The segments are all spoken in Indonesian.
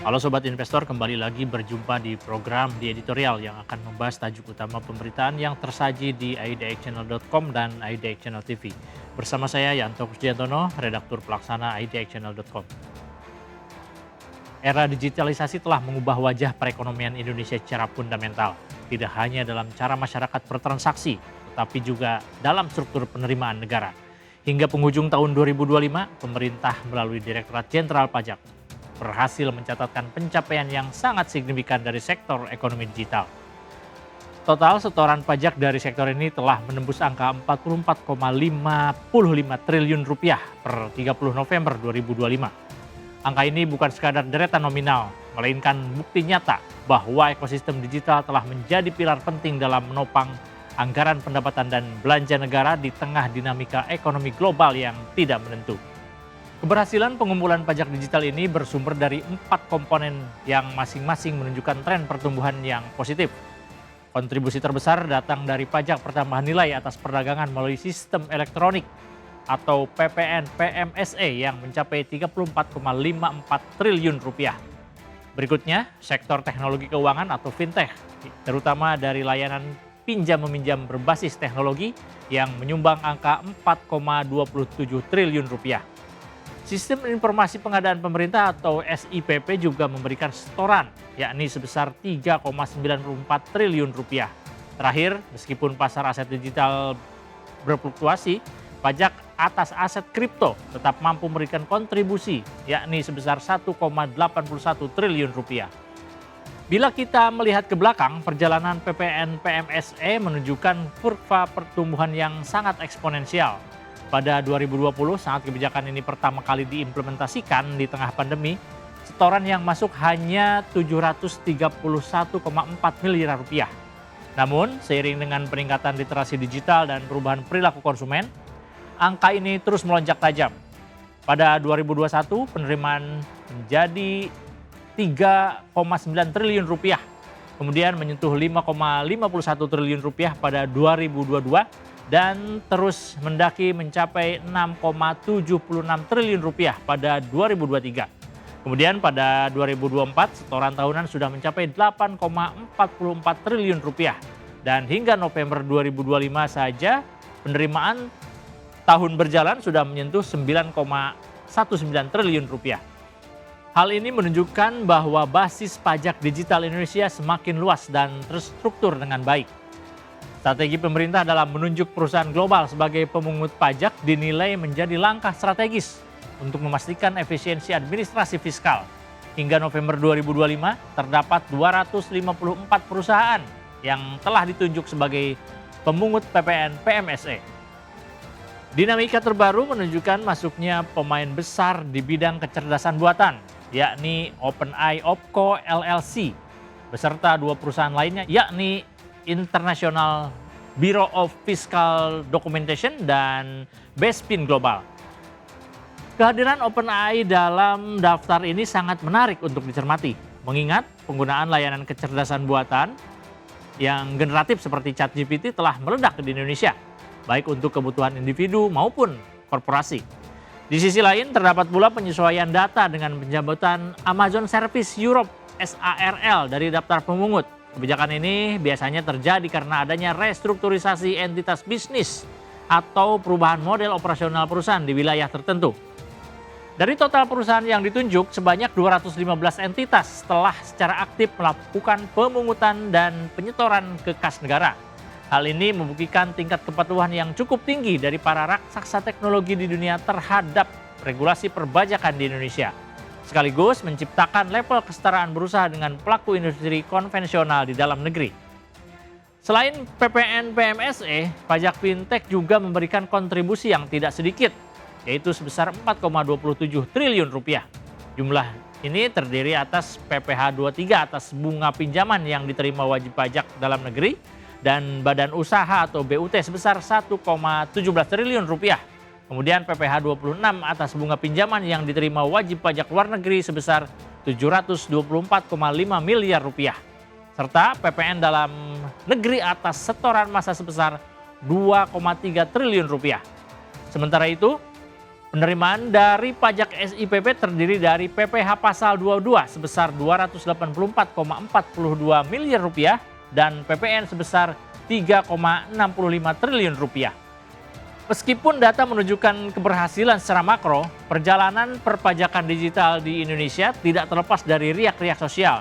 Halo Sobat Investor, kembali lagi berjumpa di program di editorial yang akan membahas tajuk utama pemberitaan yang tersaji di idxchannel.com dan idxchannel TV. Bersama saya Yanto Kusdiantono, redaktur pelaksana idxchannel.com. Era digitalisasi telah mengubah wajah perekonomian Indonesia secara fundamental. Tidak hanya dalam cara masyarakat bertransaksi, tetapi juga dalam struktur penerimaan negara. Hingga penghujung tahun 2025, pemerintah melalui Direktorat Jenderal Pajak berhasil mencatatkan pencapaian yang sangat signifikan dari sektor ekonomi digital. Total setoran pajak dari sektor ini telah menembus angka 44,55 triliun rupiah per 30 November 2025. Angka ini bukan sekadar deretan nominal, melainkan bukti nyata bahwa ekosistem digital telah menjadi pilar penting dalam menopang anggaran pendapatan dan belanja negara di tengah dinamika ekonomi global yang tidak menentu. Keberhasilan pengumpulan pajak digital ini bersumber dari 4 komponen yang masing-masing menunjukkan tren pertumbuhan yang positif. Kontribusi terbesar datang dari pajak pertambahan nilai atas perdagangan melalui sistem elektronik atau PPN PMSE yang mencapai 34,54 triliun rupiah. Berikutnya, sektor teknologi keuangan atau fintech, terutama dari layanan pinjam-meminjam berbasis teknologi yang menyumbang angka 4,27 triliun rupiah. Sistem Informasi Pengadaan Pemerintah atau SIPP juga memberikan setoran, yakni sebesar 3,94 triliun rupiah. Terakhir, meskipun pasar aset digital berfluktuasi, pajak atas aset kripto tetap mampu memberikan kontribusi, yakni sebesar 1,81 triliun rupiah. Bila kita melihat ke belakang, perjalanan PPN PMSE menunjukkan kurva pertumbuhan yang sangat eksponensial. Pada 2020 saat kebijakan ini pertama kali diimplementasikan di tengah pandemi, setoran yang masuk hanya 731,4 miliar rupiah. Namun, seiring dengan peningkatan literasi digital dan perubahan perilaku konsumen, angka ini terus melonjak tajam. Pada 2021, penerimaan menjadi 3,9 triliun rupiah, kemudian menyentuh 5,51 triliun rupiah pada 2022, dan terus mendaki mencapai 6,76 triliun rupiah pada 2023. Kemudian pada 2024 setoran tahunan sudah mencapai 8,44 triliun rupiah. Dan hingga November 2025 saja penerimaan tahun berjalan sudah menyentuh 9,19 triliun rupiah. Hal ini menunjukkan bahwa basis pajak digital Indonesia semakin luas dan terstruktur dengan baik. Strategi pemerintah dalam menunjuk perusahaan global sebagai pemungut pajak dinilai menjadi langkah strategis untuk memastikan efisiensi administrasi fiskal. Hingga November 2025, terdapat 254 perusahaan yang telah ditunjuk sebagai pemungut PPN PMSE. Dinamika terbaru menunjukkan masuknya pemain besar di bidang kecerdasan buatan, yakni OpenAI Opco LLC, beserta 2 perusahaan lainnya, yakni International Bureau of Fiscal Documentation dan Bespin Global. Kehadiran OpenAI dalam daftar ini sangat menarik untuk dicermati, mengingat penggunaan layanan kecerdasan buatan yang generatif seperti ChatGPT telah meledak di Indonesia, baik untuk kebutuhan individu maupun korporasi. Di sisi lain, terdapat pula penyesuaian data dengan pencabutan Amazon Service Europe SARL dari daftar pemungut. Kebijakan ini biasanya terjadi karena adanya restrukturisasi entitas bisnis atau perubahan model operasional perusahaan di wilayah tertentu. Dari total perusahaan yang ditunjuk, sebanyak 215 entitas telah secara aktif melakukan pemungutan dan penyetoran ke kas negara. Hal ini membuktikan tingkat kepatuhan yang cukup tinggi dari para raksasa teknologi di dunia terhadap regulasi perpajakan di Indonesia, sekaligus menciptakan level kesetaraan berusaha dengan pelaku industri konvensional di dalam negeri. Selain PPN PMSE, pajak fintech juga memberikan kontribusi yang tidak sedikit, yaitu sebesar 4,27 triliun rupiah. Jumlah ini terdiri atas PPh 23 atas bunga pinjaman yang diterima wajib pajak dalam negeri dan badan usaha atau BUT sebesar 1,17 triliun rupiah. Kemudian PPh 26 atas bunga pinjaman yang diterima wajib pajak luar negeri sebesar 724,5 miliar rupiah. Serta PPN dalam negeri atas setoran massa sebesar 2,3 triliun rupiah. Sementara itu, Penerimaan dari pajak SIPP terdiri dari PPh pasal 22 sebesar 284,42 miliar rupiah dan PPN sebesar 3,65 triliun rupiah. Meskipun data menunjukkan keberhasilan secara makro, perjalanan perpajakan digital di Indonesia tidak terlepas dari riak-riak sosial.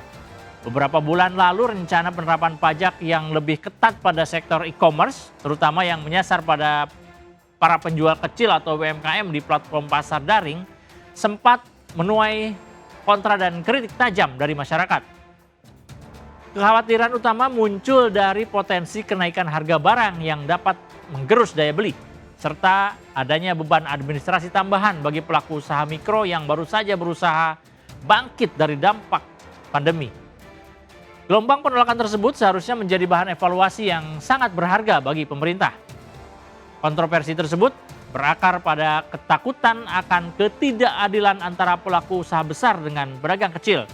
Beberapa bulan lalu rencana penerapan pajak yang lebih ketat pada sektor e-commerce, terutama yang menyasar pada para penjual kecil atau UMKM di platform pasar daring, sempat menuai kontra dan kritik tajam dari masyarakat. Kekhawatiran utama muncul dari potensi kenaikan harga barang yang dapat menggerus daya beli, serta adanya beban administrasi tambahan bagi pelaku usaha mikro yang baru saja berusaha bangkit dari dampak pandemi. Gelombang penolakan tersebut seharusnya menjadi bahan evaluasi yang sangat berharga bagi pemerintah. Kontroversi tersebut berakar pada ketakutan akan ketidakadilan antara pelaku usaha besar dengan pedagang kecil.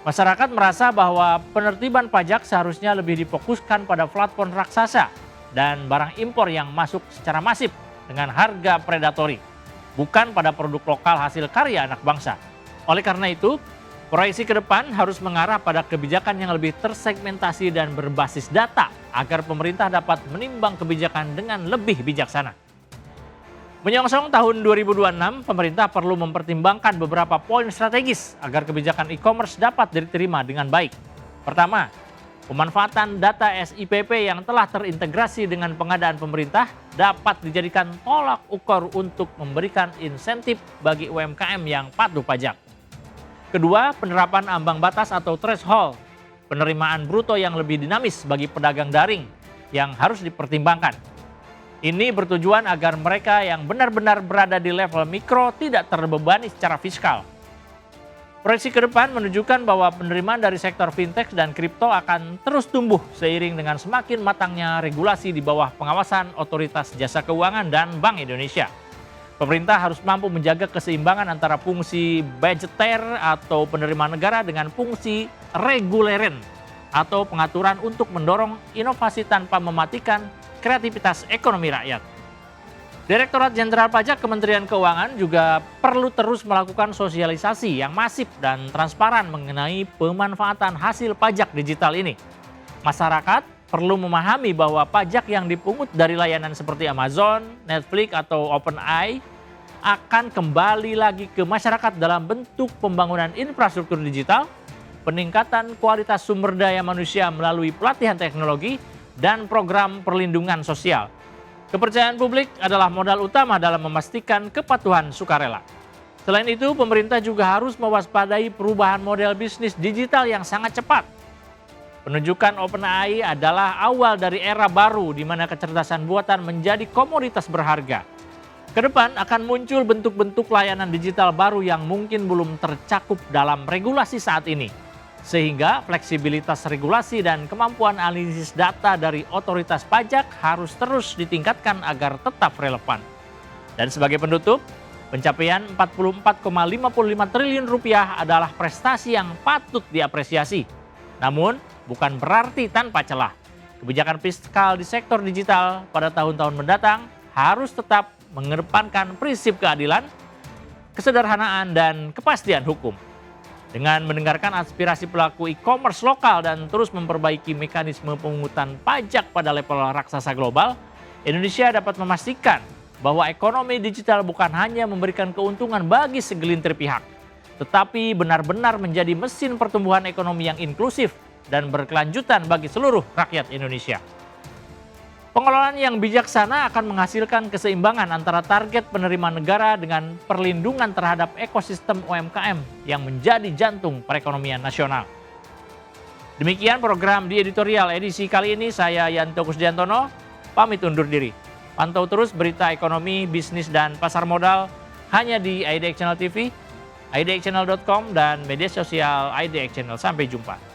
Masyarakat merasa bahwa penertiban pajak seharusnya lebih difokuskan pada platform raksasa dan barang impor yang masuk secara masif dengan harga predatori, bukan pada produk lokal hasil karya anak bangsa. Oleh karena itu, proyeksi ke depan harus mengarah pada kebijakan yang lebih tersegmentasi dan berbasis data agar pemerintah dapat menimbang kebijakan dengan lebih bijaksana. Menyongsong tahun 2026, pemerintah perlu mempertimbangkan beberapa poin strategis agar kebijakan e-commerce dapat diterima dengan baik. Pertama, pemanfaatan data SIPP yang telah terintegrasi dengan pengadaan pemerintah dapat dijadikan tolak ukur untuk memberikan insentif bagi UMKM yang patuh pajak. Kedua, penerapan ambang batas atau threshold penerimaan bruto yang lebih dinamis bagi pedagang daring yang harus dipertimbangkan. Ini bertujuan agar mereka yang benar-benar berada di level mikro tidak terbebani secara fiskal. Proyeksi ke depan menunjukkan bahwa penerimaan dari sektor fintech dan kripto akan terus tumbuh seiring dengan semakin matangnya regulasi di bawah pengawasan Otoritas Jasa Keuangan dan Bank Indonesia. Pemerintah harus mampu menjaga keseimbangan antara fungsi budgeter atau penerimaan negara dengan fungsi reguleren atau pengaturan untuk mendorong inovasi tanpa mematikan kreativitas ekonomi rakyat. Direktorat Jenderal Pajak Kementerian Keuangan juga perlu terus melakukan sosialisasi yang masif dan transparan mengenai pemanfaatan hasil pajak digital ini. Masyarakat perlu memahami bahwa pajak yang dipungut dari layanan seperti Amazon, Netflix, atau OpenAI akan kembali lagi ke masyarakat dalam bentuk pembangunan infrastruktur digital, peningkatan kualitas sumber daya manusia melalui pelatihan teknologi, dan program perlindungan sosial. Kepercayaan publik adalah modal utama dalam memastikan kepatuhan sukarela. Selain itu, pemerintah juga harus mewaspadai perubahan model bisnis digital yang sangat cepat. Penunjukan OpenAI adalah awal dari era baru di mana kecerdasan buatan menjadi komoditas berharga. Kedepan akan muncul bentuk-bentuk layanan digital baru yang mungkin belum tercakup dalam regulasi saat ini. Sehingga fleksibilitas regulasi dan kemampuan analisis data dari otoritas pajak harus terus ditingkatkan agar tetap relevan. Dan sebagai penutup, pencapaian 44,55 triliun rupiah adalah prestasi yang patut diapresiasi. Namun, bukan berarti tanpa celah. Kebijakan fiskal di sektor digital pada tahun-tahun mendatang harus tetap mengedepankan prinsip keadilan, kesederhanaan, dan kepastian hukum. Dengan mendengarkan aspirasi pelaku e-commerce lokal dan terus memperbaiki mekanisme pemungutan pajak pada level raksasa global, Indonesia dapat memastikan bahwa ekonomi digital bukan hanya memberikan keuntungan bagi segelintir pihak, tetapi benar-benar menjadi mesin pertumbuhan ekonomi yang inklusif dan berkelanjutan bagi seluruh rakyat Indonesia. Pengelolaan yang bijaksana akan menghasilkan keseimbangan antara target penerimaan negara dengan perlindungan terhadap ekosistem UMKM yang menjadi jantung perekonomian nasional. Demikian program di editorial edisi kali ini, saya Yanto Kusdiantono, pamit undur diri. Pantau terus berita ekonomi, bisnis, dan pasar modal hanya di IDX Channel TV, idxchannel.com, dan media sosial IDX Channel. Sampai jumpa.